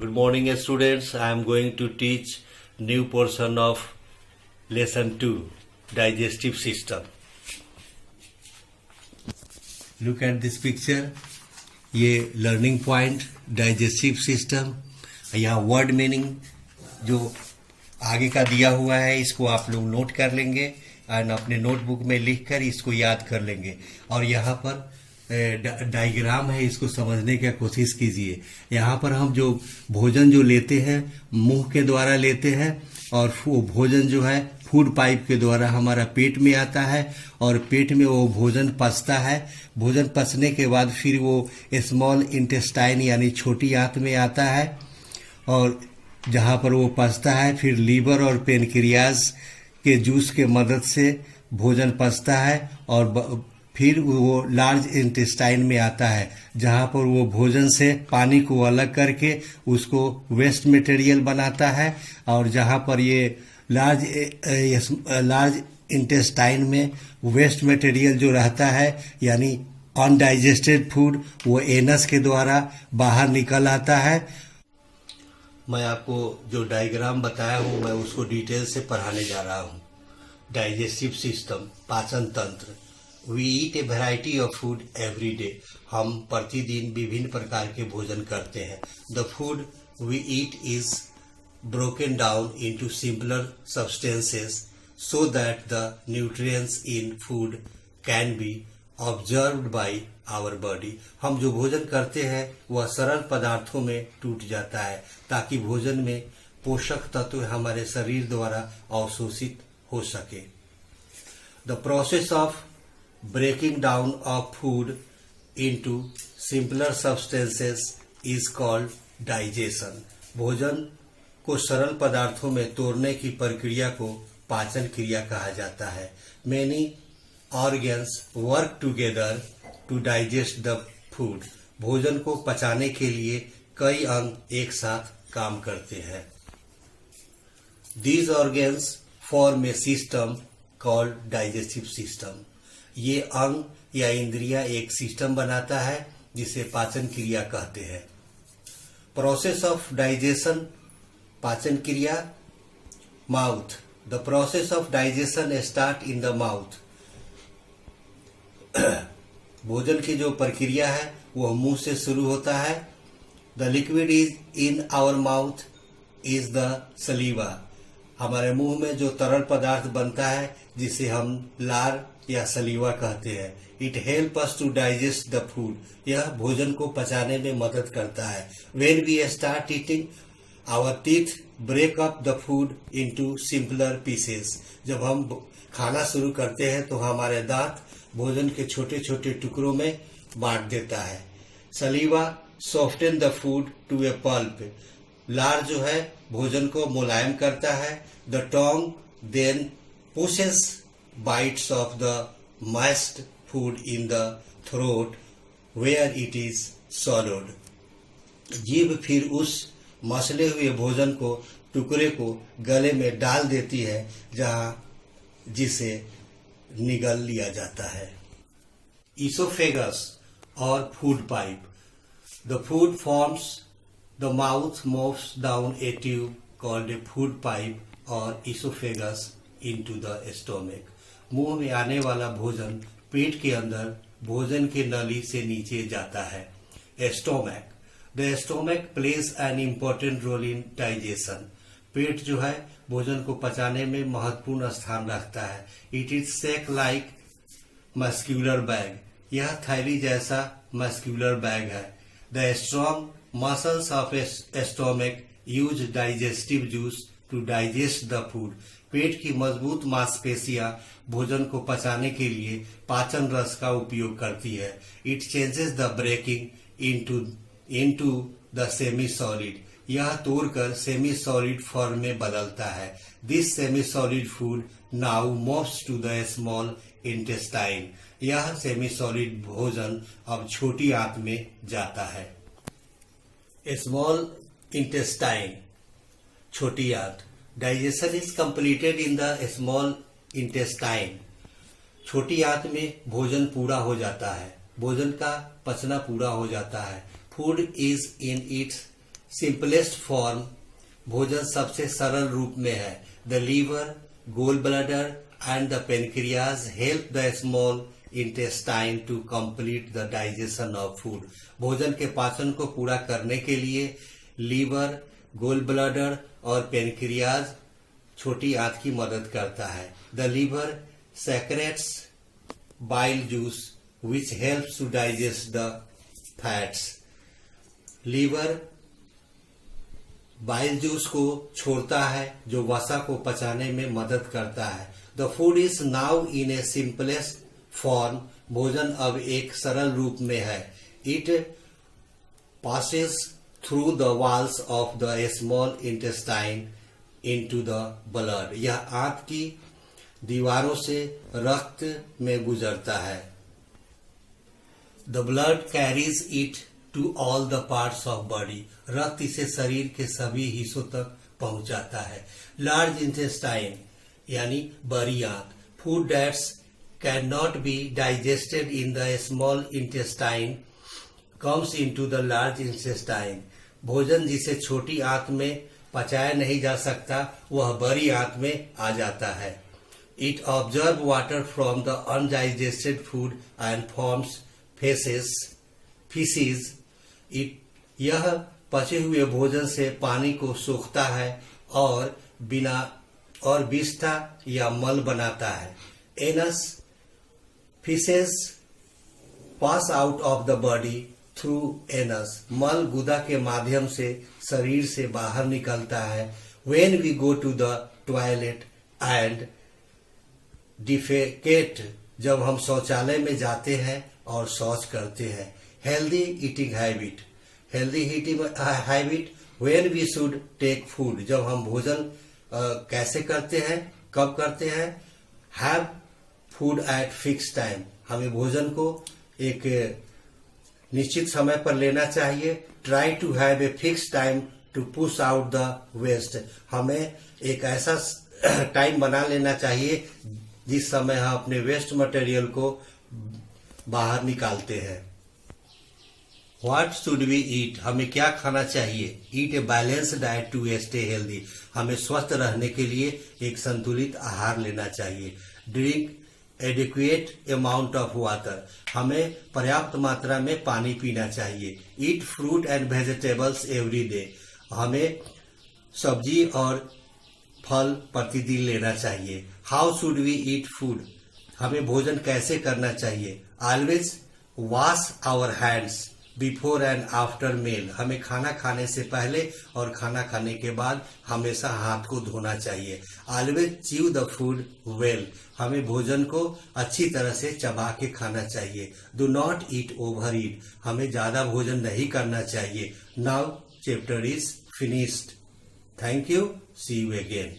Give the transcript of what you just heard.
Good morning, students. I am going to teach new portion of lesson 2, digestive system. Look at this picture. ये learning point digestive system, यहाँ word meaning जो आगे का दिया हुआ है इसको आप लोग नोट कर लेंगे और अपने नोटबुक में लिखकर इसको याद कर लेंगे। और यहाँ पर डायग्राम है, इसको समझने की कोशिश कीजिए। यहाँ पर हम जो भोजन जो लेते हैं मुंह के द्वारा लेते हैं और वो भोजन जो है फूड पाइप के द्वारा हमारा पेट में आता है और पेट में वो भोजन पचता है। भोजन पचने के बाद फिर वो स्मॉल इंटेस्टाइन यानी छोटी आंत में आता है और जहाँ पर वो पचता है फिर लीवर और पेनक्रियाज के जूस के मदद से भोजन पचता है और फिर वो लार्ज इंटेस्टाइन में आता है जहाँ पर वो भोजन से पानी को अलग करके उसको वेस्ट मटेरियल बनाता है। और जहाँ पर ये लार्ज इंटेस्टाइन में वेस्ट मटेरियल जो रहता है यानी अनडाइजेस्टेड फूड वो एनस के द्वारा बाहर निकल आता है। मैं आपको जो डायग्राम बताया हूँ मैं उसको डिटेल से पढ़ाने जा रहा हूँ। डाइजेस्टिव सिस्टम, पाचन तंत्र। We eat a variety of food every day. हम प्रतिदिन विभिन्न प्रकार के भोजन करते हैं। The food we eat is broken down into simpler substances so that the nutrients in food can be absorbed by our body। हम जो भोजन करते हैं वह सरल पदार्थों में टूट जाता है ताकि भोजन में पोषक तत्व हमारे शरीर द्वारा अवशोषित हो सके। The process of breaking down of food into simpler substances is called digestion। भोजन को सरल पदार्थों में तोड़ने की प्रक्रिया को पाचन क्रिया कहा जाता है। Many organs work together to digest the food। भोजन को पचाने के लिए कई अंग एक साथ काम करते हैं। These organs form a system called digestive system। ये अंग या इंद्रियां एक सिस्टम बनाता है जिसे पाचन क्रिया कहते हैं। Process of digestion, पाचन क्रिया। Mouth. The process of digestion start in the mouth. भोजन की जो प्रक्रिया है वह मुंह से शुरू होता है। The liquid is in our mouth is the saliva. हमारे मुंह में जो तरल पदार्थ बनता है जिसे हम लार या सलीवा कहते हैं। It help us to digest the food. यह भोजन को पचाने में मदद करता है। When we start eating our teeth break up the food into simpler pieces। जब हम खाना शुरू करते हैं तो हमारे दांत भोजन के छोटे छोटे टुकड़ों में बांट देता है। सलीवा soften the food to a pulp। लार जो है भोजन को मुलायम करता है। The tongue then pushes bites of the mashed food in the throat where it is swallowed। जीभ फिर उस मसले हुए भोजन को टुकड़े को गले में डाल देती है जहां जिसे निगल लिया जाता है। इसोफेगस और food pipe. The food forms the mouth moves down A tube called a food pipe और इसोफेगस इनटू द स्टोमक। मुंह में आने वाला भोजन पेट के अंदर भोजन के नली से नीचे जाता है। Stomach. The stomach plays an important role in digestion। पेट जो है भोजन को पचाने में महत्वपूर्ण स्थान रखता है। It is sac like muscular bag। यह थैली जैसा मस्क्यूलर बैग है। The strong muscles of a stomach use digestive juice to digest the food। पेट की मजबूत मांसपेशियां भोजन को पचाने के लिए पाचन रस का उपयोग करती है। It changes the breaking into the semi solid। यह तोड़कर सेमी सॉलिड फॉर्म में बदलता है। This semi solid food now moves to the small intestine. यह सेमी सॉलिड भोजन अब छोटी आंत में जाता है। स्मॉल इंटेस्टाइन, छोटी आंत। Digestion is completed in the small intestine. छोटी आंत में भोजन पूरा हो जाता है। भोजन का पचना पूरा हो जाता है। Food is in its simplest form, भोजन सबसे सरल रूप में है। The liver, gall bladder and the pancreas help the small intestine to complete the digestion of food. भोजन के पाचन को पूरा करने के लिए लीवर, गोल ब्लैडर और पेनक्रियाज छोटी आंत की मदद करता है। The liver secretes bile juice which helps to digest the fats. Liver bile juice को छोड़ता है जो वसा को पचाने में मदद करता है। The food is now in a simplest form, भोजन अब एक सरल रूप में है। It passes through the walls of the small intestine into the blood, यह आंत की दीवारों से रक्त में गुजरता है। The blood carries it to all the parts of body, रक्त इसे शरीर के सभी हिस्सों तक पहुंचाता है। लार्ज इंटेस्टाइन यानी बड़ी आंत, food that's can not be digested in the small intestine comes into the large intestine, भोजन जिसे छोटी आंत में पचाया नहीं जा सकता वह बड़ी आंत में आ जाता है। It observe water from the undigested food and forms faeces, यह पचे हुए भोजन से पानी को सोखता है और बिस्ता या मल बनाता है। Anus faeces pass out of the body through anus, मल गुदा के माध्यम से शरीर से बाहर निकलता है। When we go to the toilet and defecate, जब हम शौचालय में जाते हैं और शौच करते हैं। Healthy eating habit, healthy eating habit when we should take food, जब हम भोजन कैसे करते हैं, कब करते हैं। Have food at fix time, हमें भोजन को एक निश्चित समय पर लेना चाहिए। Try to have a fix time to push out the waste, हमें एक ऐसा टाइम बना लेना चाहिए जिस समय हम अपने वेस्ट मटेरियल को बाहर निकालते हैं। व्हाट शुड वी ईट, हमें क्या खाना चाहिए। Eat a balance diet to stay healthy, हमें स्वस्थ रहने के लिए एक संतुलित आहार लेना चाहिए। Drink adequate amount of water, हमें पर्याप्त मात्रा में पानी पीना चाहिए। Eat fruit and vegetables every day, हमें सब्जी और फल प्रतिदिन लेना चाहिए। How should we eat food, हमें भोजन कैसे करना चाहिए। Always wash our hands before and after meal, हमें खाना खाने से पहले और खाना खाने के बाद हमेशा हाथ को धोना चाहिए। Always chew the food well, हमें भोजन को अच्छी तरह से चबा के खाना चाहिए। Do not eat over eat, हमें ज्यादा भोजन नहीं करना चाहिए। Now chapter is finished. Thank you, see you again.